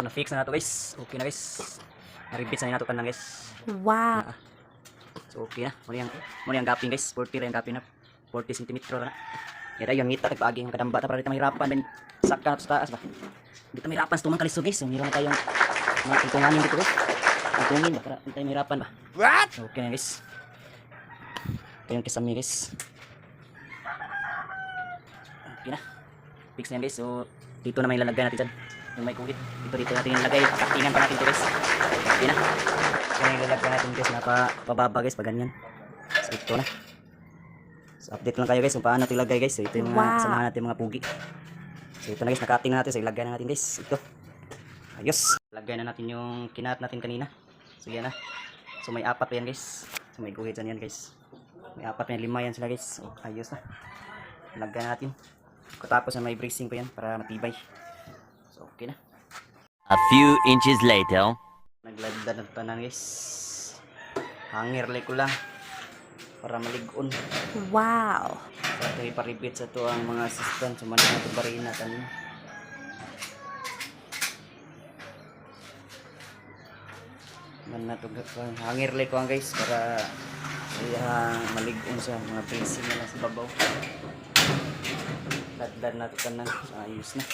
So na-fix na nato guys. Okay na guys. Na-repeat sa nato kanang guys. Wow. So okay na. Muna yung gaping guys. 40 ra yung gaping na. 40 cm ra na. Kaya yung ngita nagpaagi yung kadamba ta para dito mahirapan ben saka sa taas ba. Dito mahirapan sa tumang kalisod guys. So meron na tayong mga tuntunganin dito guys. Tungtungin ba para dito mahirapan ba. What? So okay na guys. Ito yung kisame guys. Okay na. Fix na yan guys. So dito naman yung lalagay natin dyan. Yung may kulit. Dito natin yung lagay. Kaktingan pa natin ito guys. Okay na. So yung lalagay natin guys. Napababa guys pag ganyan. So ito na. So update lang kayo guys kung paano ito ilagay guys. So ito yung mga samahan natin mga pugi. So ito na guys. Nakating na natin. So ilagay na natin guys. Ito. Ayos. Lagay na natin yung kinaat natin kanina. So yan na. So may apat pa yan guys. So may guhit dyan yan guys. May apat na 5 yan sila guys. So ayos na. Lagay natin. Tapos na may bracing pa yan para matibay. So okay na. A few inches later. Naglagda na tanan guys. Hangir like ko lang para maligon. Wow. So ito iparipit sa to ang mga assistant sa manang ito barina tanin. Man na to hangir like ko ang guys para maligon sa mga bracing na sa babaw. Lagdan na to tanan. Ayos na.